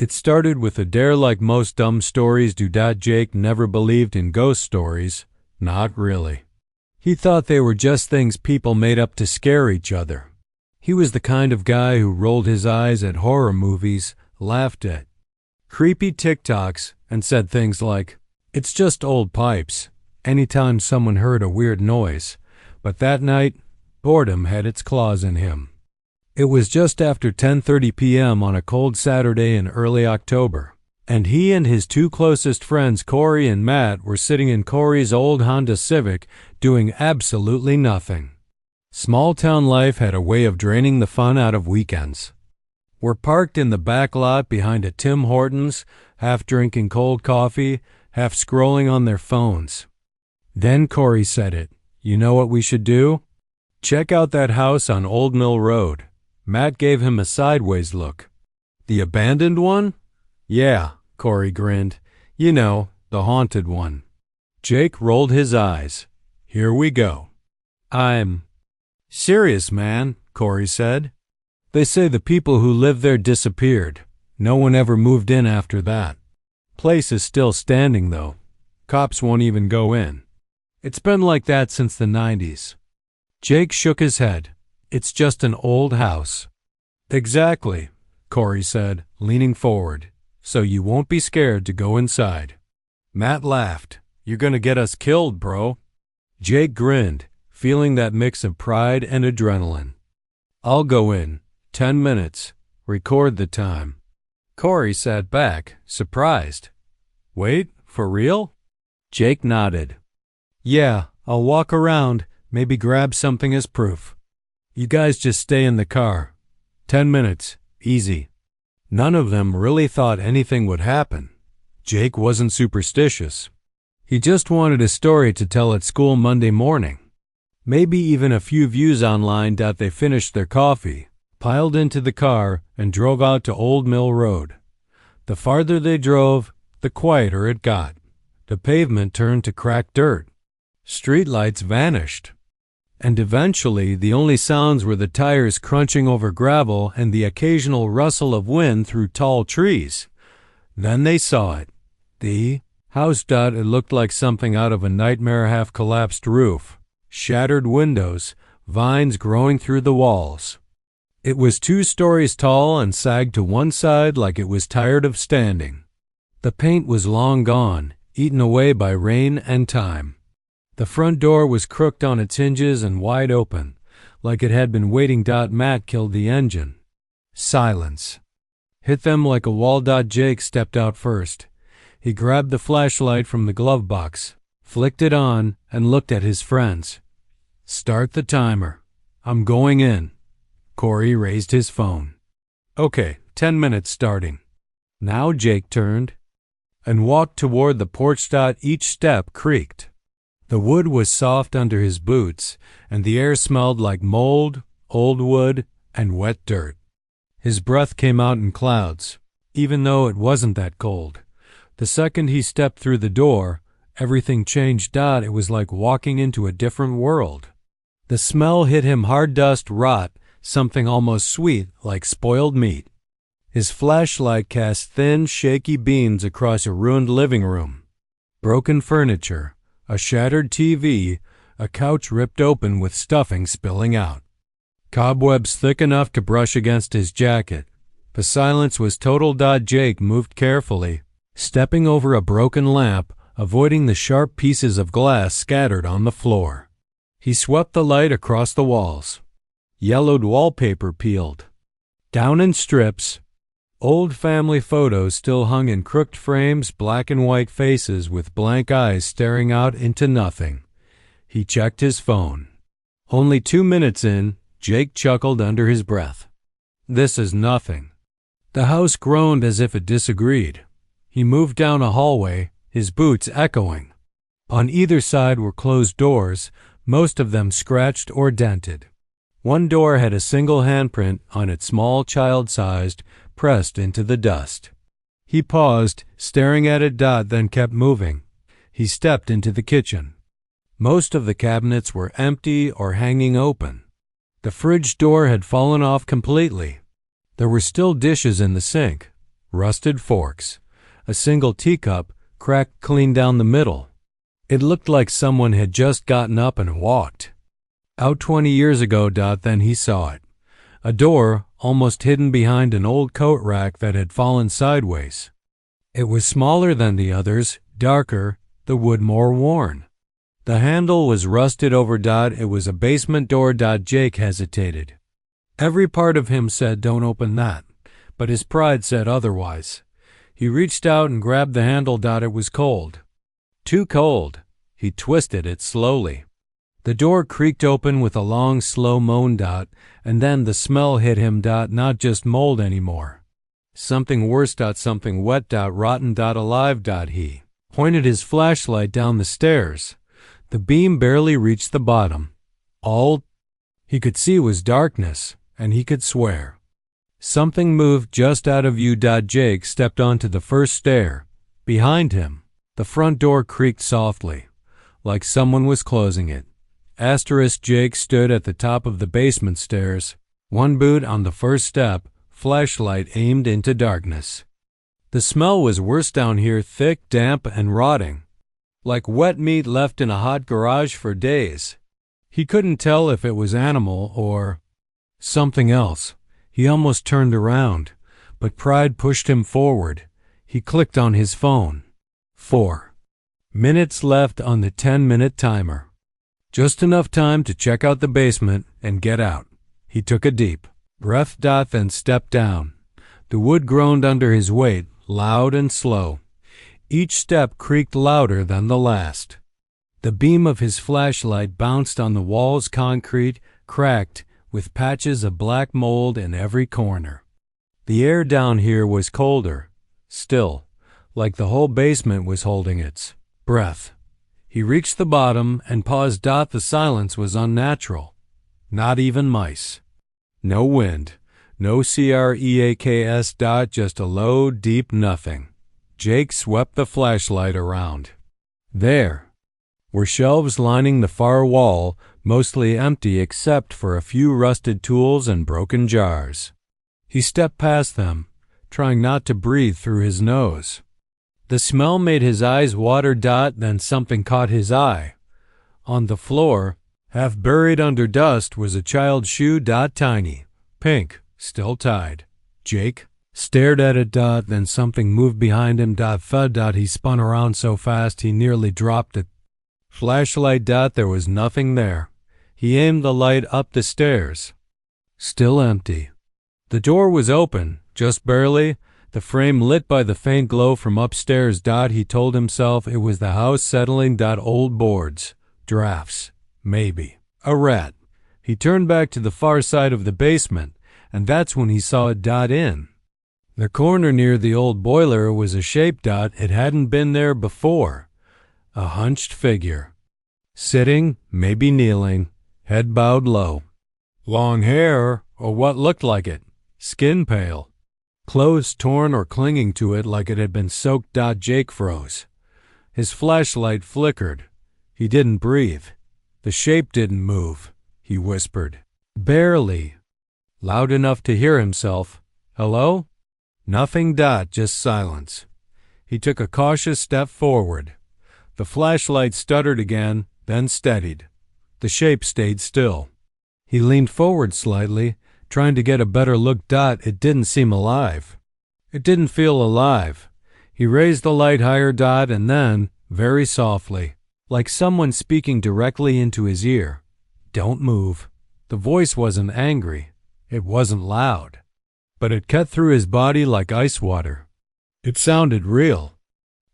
It started with a dare like most dumb stories do. Jake never believed in ghost stories. Not really. He thought they were just things people made up to scare each other. He was the kind of guy who rolled his eyes at horror movies, laughed at creepy TikToks, and said things like, "It's just old pipes," anytime someone heard a weird noise. But that night, boredom had its claws in him. It was just after 10:30 p.m. on a cold Saturday in early October, and he and his two closest friends, Corey and Matt, were sitting in Corey's old Honda Civic doing absolutely nothing. Small-town life had a way of draining the fun out of weekends. We're parked in the back lot behind a Tim Hortons, half drinking cold coffee, half scrolling on their phones. Then Corey said it. "You know what we should do? Check out that house on Old Mill Road." Matt gave him a sideways look. "The abandoned one?" "Yeah," Corey grinned. "You know, the haunted one." Jake rolled his eyes. "Here we go." "I'm serious, man," Corey said. "They say the people who lived there disappeared. No one ever moved in after that. Place is still standing, though. Cops won't even go in. It's been like that since the 90s. Jake shook his head. "It's just an old house." "Exactly," Corey said, leaning forward. "So you won't be scared to go inside." Matt laughed. "You're gonna get us killed, bro." Jake grinned, feeling that mix of pride and adrenaline. "I'll go in. 10 minutes. Record the time." Corey sat back, surprised. "Wait, for real?" Jake nodded. "Yeah, I'll walk around, maybe grab something as proof. You guys just stay in the car. 10 minutes, easy." None of them really thought anything would happen. Jake wasn't superstitious. He just wanted a story to tell at school Monday morning. Maybe even a few views online. They finished their coffee, piled into the car, and drove out to Old Mill Road. The farther they drove, the quieter it got. The pavement turned to cracked dirt. Streetlights vanished. And eventually, the only sounds were the tires crunching over gravel and the occasional rustle of wind through tall trees. Then they saw it. The house. It looked like something out of a nightmare. Half-collapsed roof, shattered windows, vines growing through the walls. It was 2 stories tall and sagged to one side like it was tired of standing. The paint was long gone, eaten away by rain and time. The front door was crooked on its hinges and wide open, like it had been waiting. Matt killed the engine. Silence hit them like a wall. Jake stepped out first. He grabbed the flashlight from the glove box, flicked it on, and looked at his friends. "Start the timer. I'm going in." Corey raised his phone. "Okay, 10 minutes starting." Now Jake turned and walked toward the porch. Each step creaked. The wood was soft under his boots, and the air smelled like mold, old wood, and wet dirt. His breath came out in clouds, even though it wasn't that cold. The second he stepped through the door, everything changed. It was like walking into a different world. The smell hit him hard. Dust, rot, something almost sweet like spoiled meat. His flashlight cast thin, shaky beams across a ruined living room. Broken furniture, a shattered TV, a couch ripped open with stuffing spilling out. Cobwebs thick enough to brush against his jacket. The silence was total. Jake moved carefully, stepping over a broken lamp, avoiding the sharp pieces of glass scattered on the floor. He swept the light across the walls. Yellowed wallpaper peeled. Down in strips, old family photos still hung in crooked frames, black and white faces with blank eyes staring out into nothing. He checked his phone. Only 2 minutes in, Jake chuckled under his breath. "This is nothing." The house groaned as if it disagreed. He moved down a hallway, his boots echoing. On either side were closed doors, most of them scratched or dented. One door had a single handprint on it, small, child-sized, pressed into the dust. He paused, staring at it. Then kept moving. He stepped into the kitchen. Most of the cabinets were empty or hanging open. The fridge door had fallen off completely. There were still dishes in the sink, rusted forks, a single teacup cracked clean down the middle. It looked like someone had just gotten up and walked out 20 years ago. Then he saw it. A door almost hidden behind an old coat rack that had fallen sideways. It was smaller than the others, darker, the wood more worn. The handle was rusted over. It was a basement door. Jake hesitated. Every part of him said, "Don't open that," but his pride said otherwise. He reached out and grabbed the handle. It was cold. Too cold. He twisted it slowly. The door creaked open with a long, slow moan. And then the smell hit him. Not just mold anymore. Something worse. Something wet. Rotten. Alive. He pointed his flashlight down the stairs. The beam barely reached the bottom. All he could see was darkness, and he could swear. Something moved just out of view. Jake stepped onto the first stair. Behind him, the front door creaked softly, like someone was closing it. Jake stood at the top of the basement stairs, one boot on the first step, flashlight aimed into darkness. The smell was worse down here, thick, damp, and rotting, like wet meat left in a hot garage for days. He couldn't tell if it was animal or something else. He almost turned around, but pride pushed him forward. He clicked on his phone. 4 minutes left on the 10-minute timer. Just enough time to check out the basement and get out. He took a deep breath. Then stepped down. The wood groaned under his weight, loud and slow. Each step creaked louder than the last. The beam of his flashlight bounced on the wall's concrete, cracked, with patches of black mold in every corner. The air down here was colder, still, like the whole basement was holding its breath. He reached the bottom and paused. The silence was unnatural. Not even mice. No wind. No creaks. Just a low, deep nothing. Jake swept the flashlight around. There were shelves lining the far wall, mostly empty except for a few rusted tools and broken jars. He stepped past them, trying not to breathe through his nose. The smell made his eyes water. Then something caught his eye. On the floor, half buried under dust, was a child's shoe. Tiny, pink, still tied. Jake stared at it. Then something moved behind him. Thud. He spun around so fast he nearly dropped it. Flashlight. There was nothing there. He aimed the light up the stairs. Still empty. The door was open, just barely, the frame lit by the faint glow from upstairs. He told himself it was the house settling. Old boards, drafts, maybe a rat. He turned back to the far side of the basement, and that's when he saw it. In the corner near the old boiler was a shape. It hadn't been there before. A hunched figure. Sitting, maybe kneeling, head bowed low. Long hair, or what looked like it. Skin pale. Clothes torn or clinging to it like it had been soaked. Jake froze. His flashlight flickered. He didn't breathe. The shape didn't move. He whispered. Barely. Loud enough to hear himself. Hello? Nothing. Just silence. He took a cautious step forward. The flashlight stuttered again, then steadied. The shape stayed still. He leaned forward slightly, trying to get a better look. It didn't seem alive. It didn't feel alive. He raised the light higher. And then, very softly, like someone speaking directly into his ear, "Don't move." The voice wasn't angry. It wasn't loud. But it cut through his body like ice water. It sounded real.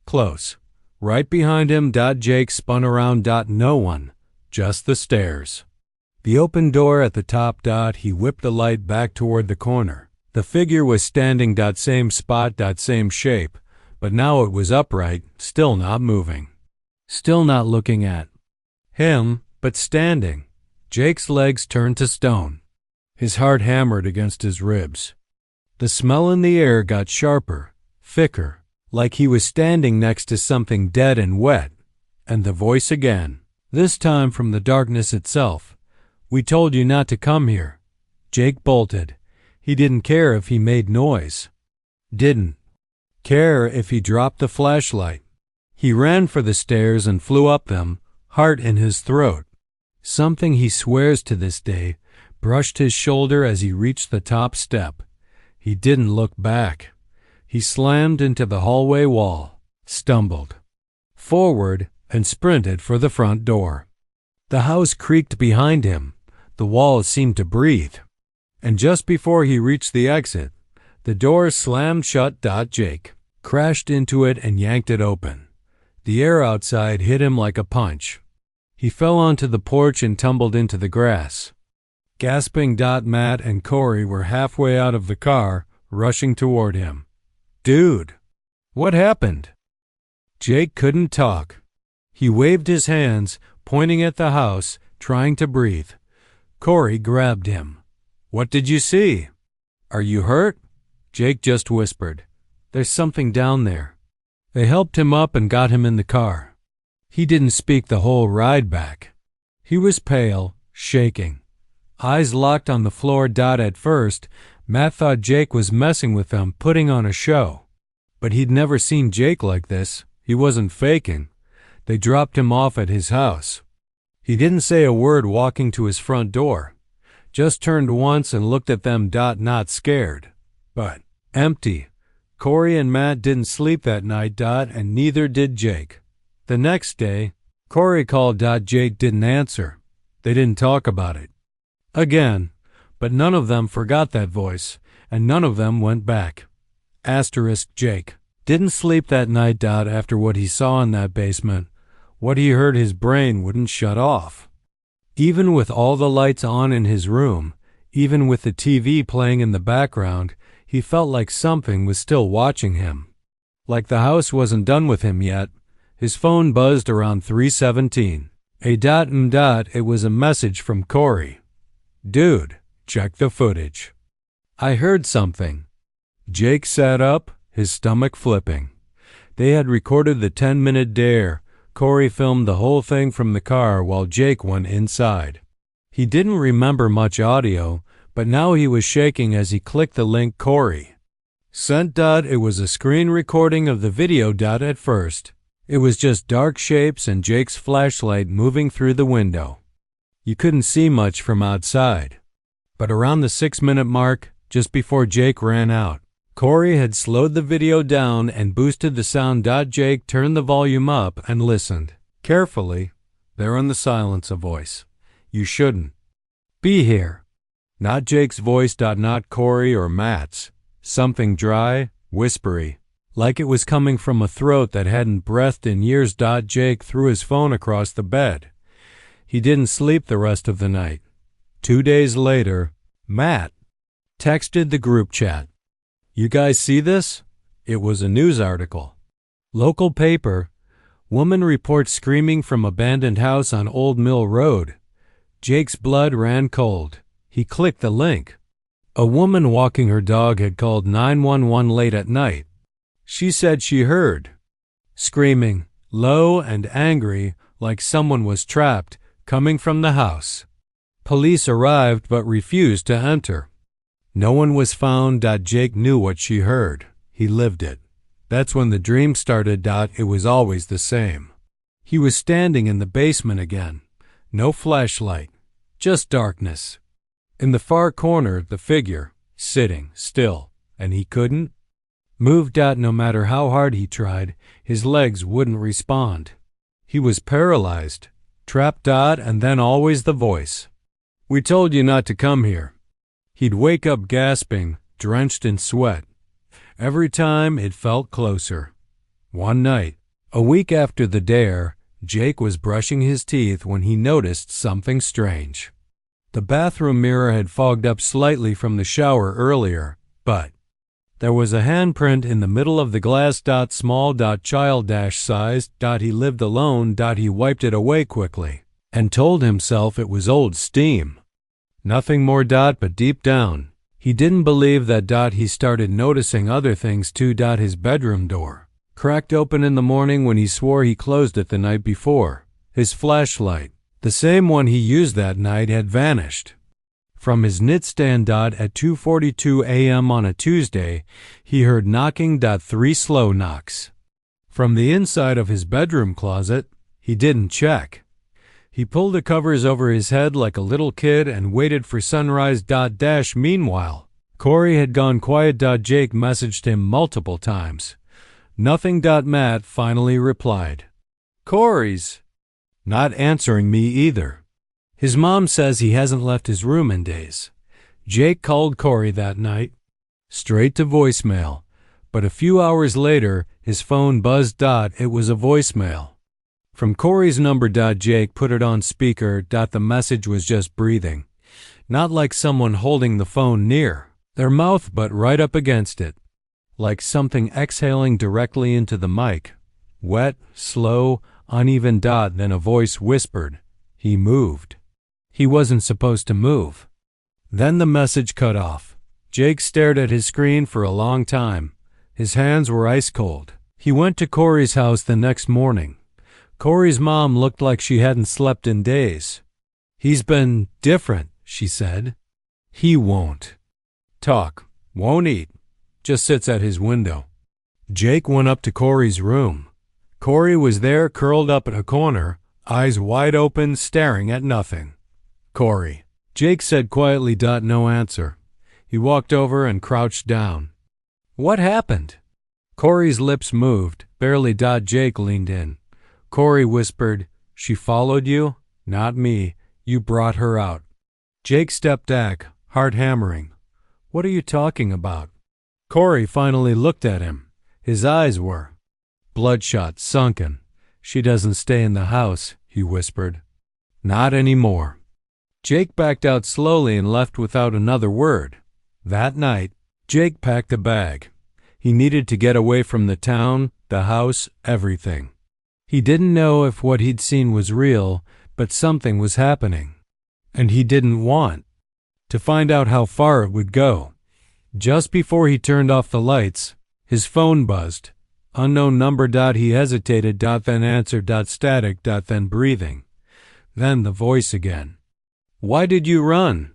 Close. Right behind him. Jake spun around. No one. Just the stairs. The open door at the top. He whipped the light back toward the corner. The figure was standing. Same spot. Same shape. But now it was upright, still not moving. Still not looking at him, but standing. Jake's legs turned to stone. His heart hammered against his ribs. The smell in the air got sharper, thicker, like he was standing next to something dead and wet. And the voice again, this time from the darkness itself. "We told you not to come here." Jake bolted. He didn't care if he made noise. Didn't care if he dropped the flashlight. He ran for the stairs and flew up them, heart in his throat. Something he swears to this day brushed his shoulder as he reached the top step. He didn't look back. He slammed into the hallway wall, stumbled forward, and sprinted for the front door. The house creaked behind him. The walls seemed to breathe. And just before he reached the exit, the door slammed shut. Jake crashed into it and yanked it open. The air outside hit him like a punch. He fell onto the porch and tumbled into the grass. Gasping, Matt and Corey were halfway out of the car, rushing toward him. "Dude, what happened?" Jake couldn't talk. He waved his hands, pointing at the house, trying to breathe. Corey grabbed him. "What did you see?" "Are you hurt?" Jake just whispered. "There's something down there." They helped him up and got him in the car. He didn't speak the whole ride back. He was pale, shaking, eyes locked on the floor. At first, Matt thought Jake was messing with them, putting on a show. But he'd never seen Jake like this. He wasn't faking. They dropped him off at his house. He didn't say a word walking to his front door. Just turned once and looked at them. Not scared, but empty. Corey and Matt didn't sleep that night. And neither did Jake. The next day, Corey called. Jake didn't answer. They didn't talk about it again, but none of them forgot that voice, and none of them went back. Jake didn't sleep that night. After what he saw in that basement, what he heard, his brain wouldn't shut off. Even with all the lights on in his room, even with the TV playing in the background, he felt like something was still watching him. Like the house wasn't done with him yet. His phone buzzed around 3:17. It was a message from Corey. "Dude, check the footage. I heard something." Jake sat up, his stomach flipping. They had recorded the 10-minute dare. Corey filmed the whole thing from the car while Jake went inside. He didn't remember much audio, but now he was shaking as he clicked the link Corey sent. It was a screen recording of the video. At first, it was just dark shapes and Jake's flashlight moving through the window. You couldn't see much from outside. But around the 6-minute mark, just before Jake ran out, Corey had slowed the video down and boosted the sound. Jake turned the volume up and listened carefully. There in the silence, a voice. "You shouldn't be here." Not Jake's voice. Not Corey or Matt's. Something dry, whispery, like it was coming from a throat that hadn't breathed in years. Jake threw his phone across the bed. He didn't sleep the rest of the night. 2 days later, Matt texted the group chat. "You guys see this?" It was a news article. Local paper. Woman reports screaming from abandoned house on Old Mill Road. Jake's blood ran cold. He clicked the link. A woman walking her dog had called 911 late at night. She said she heard screaming, low and angry, like someone was trapped, coming from the house. Police arrived but refused to enter. No one was found. Jake knew what she heard. He lived it. That's when the dream started. It was always the same. He was standing in the basement again. No flashlight, just darkness. In the far corner, the figure, sitting still, and he couldn't move. No matter how hard he tried, his legs wouldn't respond. He was paralyzed, trapped. And then always the voice. "We told you not to come here." He'd wake up gasping, drenched in sweat. Every time it felt closer. One night, a week after the dare, Jake was brushing his teeth when he noticed something strange. The bathroom mirror had fogged up slightly from the shower earlier, but there was a handprint in the middle of the glass. Small. Child size. He lived alone. He wiped it away quickly and told himself it was old steam. Nothing more. But deep down, he didn't believe that. He started noticing other things too. His bedroom door cracked open in the morning when he swore he closed it the night before. His flashlight, the same one he used that night, had vanished. From his nightstand. At 2:42 a.m. on a Tuesday, he heard knocking. 3 slow knocks. From the inside of his bedroom closet, he didn't check. He pulled the covers over his head like a little kid and waited for sunrise. Meanwhile, Corey had gone quiet. Jake messaged him multiple times. Nothing. Matt finally replied. Corey's not answering me either. His mom says he hasn't left his room in days. Jake called Corey that night, straight to voicemail, but a few hours later, his phone buzzed. It was a voicemail. From Corey's number. Jake put it on speaker. The message was just breathing, not like someone holding the phone near their mouth, but right up against it, like something exhaling directly into the mic. Wet, slow, uneven. Then a voice whispered, "He moved." He wasn't supposed to move. Then the message cut off. Jake stared at his screen for a long time. His hands were ice cold. He went to Corey's house the next morning. Corey's mom looked like she hadn't slept in days. "He's been different," she said. "He won't talk, won't eat, just sits at his window." Jake went up to Corey's room. Corey was there, curled up in a corner, eyes wide open, staring at nothing. "Corey," Jake said quietly. No answer. He walked over and crouched down. "What happened?" Corey's lips moved, barely. Jake leaned in. Corey whispered, "She followed you?" "Not me. You brought her out." Jake stepped back, heart hammering. "What are you talking about?" Corey finally looked at him. His eyes were bloodshot, sunken. "She doesn't stay in the house," he whispered. "Not anymore." Jake backed out slowly and left without another word. That night, Jake packed a bag. He needed to get away from the town, the house, everything. He didn't know if what he'd seen was real, but something was happening. And he didn't want to find out how far it would go. Just before he turned off the lights, his phone buzzed. Unknown number. He hesitated. Then answered. Static. Then breathing. Then the voice again. "Why did you run?"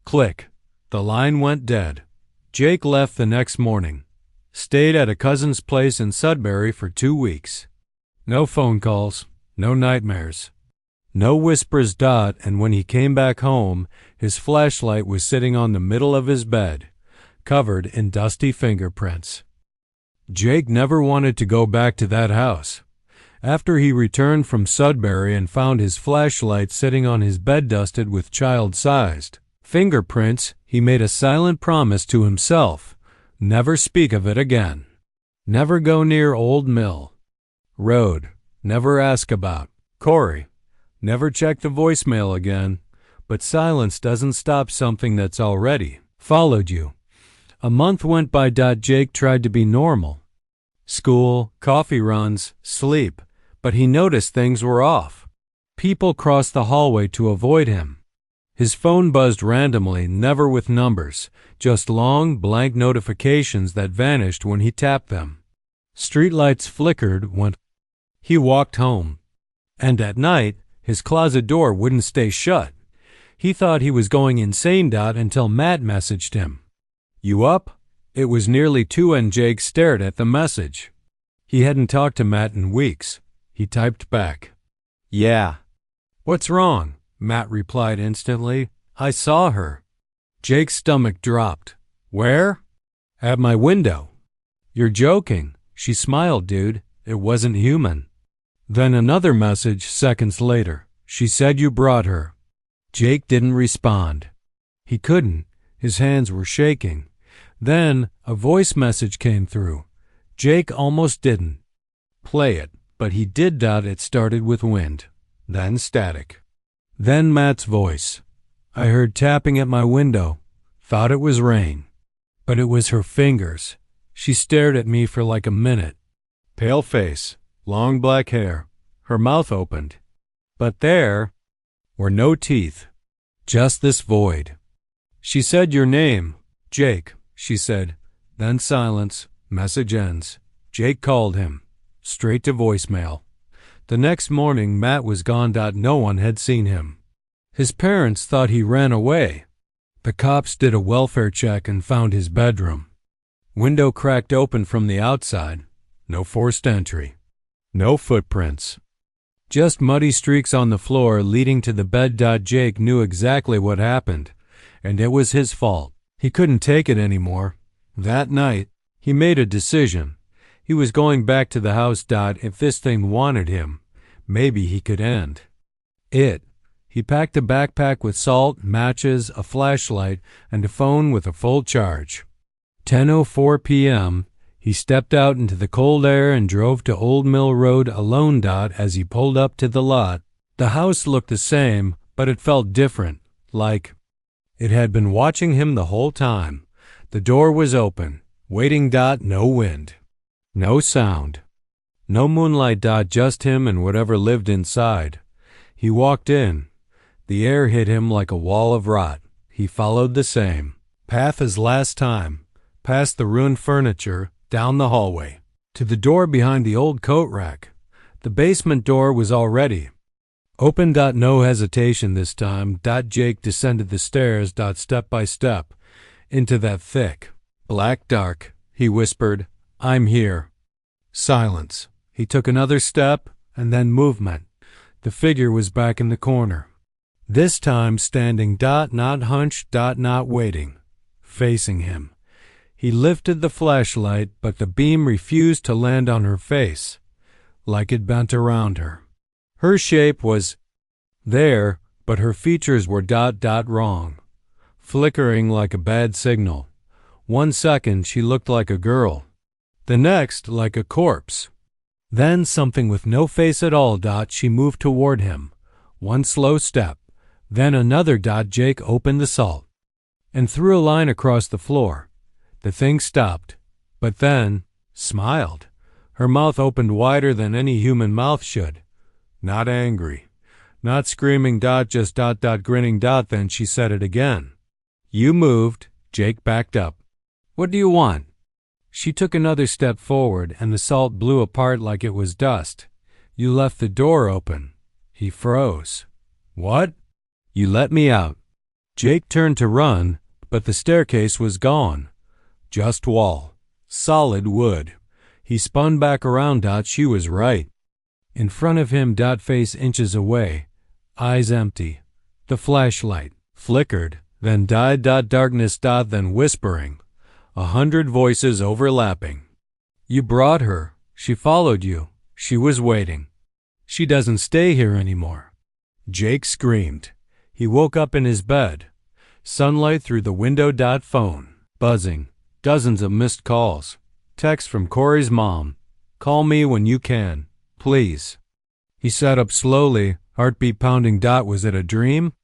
Click. The line went dead. Jake left the next morning. Stayed at a cousin's place in Sudbury for 2 weeks. No phone calls, no nightmares, no whispers. And when he came back home, his flashlight was sitting on the middle of his bed, covered in dusty fingerprints. Jake never wanted to go back to that house. After he returned from Sudbury and found his flashlight sitting on his bed dusted with child-sized fingerprints, he made a silent promise to himself: never speak of it again. Never go near Old Mill Road. Never ask about Corey. Never check the voicemail again. But silence doesn't stop something that's already followed you. A month went by. Jake tried to be normal. School, coffee runs, sleep. But he noticed things were off. People crossed the hallway to avoid him. His phone buzzed randomly, never with numbers, just long, blank notifications that vanished when he tapped them. Streetlights flickered when he walked home. And at night, his closet door wouldn't stay shut. He thought he was going insane. Until Matt messaged him. "You up?" It was nearly 2 and Jake stared at the message. He hadn't talked to Matt in weeks. He typed back, "Yeah." "What's wrong?" Matt replied instantly. "I saw her." Jake's stomach dropped. "Where?" "At my window." "You're joking." She smiled, dude. It wasn't human. Then another message seconds later. "She said you brought her." Jake didn't respond. He couldn't. His hands were shaking. Then a voice message came through. Jake almost didn't play it, but he did. It started with wind, then static. Then Matt's voice. "I heard tapping at my window. Thought it was rain. But it was her fingers. She stared at me for like a minute. Pale face, long black hair. Her mouth opened. But there were no teeth. Just this void. She said your name. Jake," she said. Then silence. Message ends. Jake called him. Straight to voicemail. The next morning, Matt was gone. No one had seen him. His parents thought he ran away. The cops did a welfare check and found his bedroom. Window cracked open from the outside. No forced entry. No footprints. Just muddy streaks on the floor leading to the bed. Jake knew exactly what happened, and it was his fault. He couldn't take it anymore. That night, he made a decision. He was going back to the house. If this thing wanted him, maybe he could end it. He packed a backpack with salt, matches, a flashlight, and a phone with a full charge. 10:04 p.m., he stepped out into the cold air and drove to Old Mill Road alone. As he pulled up to the lot, the house looked the same, but it felt different, like it had been watching him the whole time. The door was open, waiting. No wind. No sound. No moonlight. Just him and whatever lived inside. He walked in. The air hit him like a wall of rot. He followed the same path as last time, past the ruined furniture, down the hallway, to the door behind the old coat rack. The basement door was already open. No hesitation this time. Jake descended the stairs. Step by step, into that thick, black dark. He whispered, "I'm here." Silence. He took another step, and then movement. The figure was back in the corner. This time standing. Not hunched. Not waiting. Facing him. He lifted the flashlight, but the beam refused to land on her face, like it bent around her. Her shape was there, but her features were wrong, flickering like a bad signal. 1 second she looked like a girl, the next like a corpse. Then something with no face at all. She moved toward him. 1 slow step, then another. Jake opened the salt and threw a line across the floor. The thing stopped, but then smiled. Her mouth opened wider than any human mouth should. Not angry, not screaming. Just grinning. Then she said it again. "You moved." Jake backed up. "What do you want?" She took another step forward, and the salt blew apart like it was dust. "You left the door open." He froze. "What?" "You let me out." Jake turned to run, but the staircase was gone. Just wall. Solid wood. He spun back around. She was right. In front of him. Face inches away. Eyes empty. The flashlight flickered, then died. Darkness. Then whispering. 100 voices overlapping. "You brought her. She followed you. She was waiting. She doesn't stay here anymore." Jake screamed. He woke up in his bed. Sunlight through the window. Phone buzzing. Dozens of missed calls. Text from Corey's mom. "Call me when you can, please." He sat up slowly, heartbeat pounding. Was it a dream?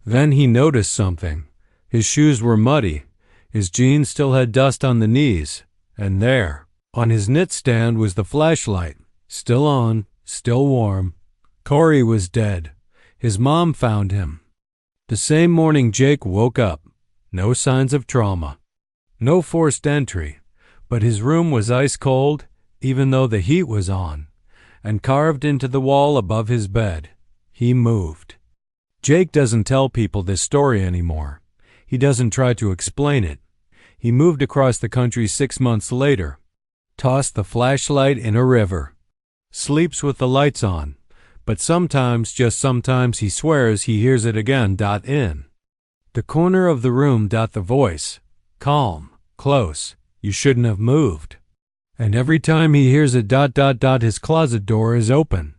Then he noticed something. His shoes were muddy. His jeans still had dust on the knees. And there, on his nightstand, was the flashlight. Still on, still warm. Corey was dead. His mom found him. The same morning Jake woke up. No signs of trauma. No forced entry, but his room was ice cold, even though the heat was on, and carved into the wall above his bed. He moved. Jake doesn't tell people this story anymore. He doesn't try to explain it. He moved across the country 6 months later, tossed the flashlight in a river, sleeps with the lights on, but sometimes, just sometimes, he swears he hears it again. In the corner of the room. The voice. Calm, close, you shouldn't have moved. And every time he hears it. His closet door is open.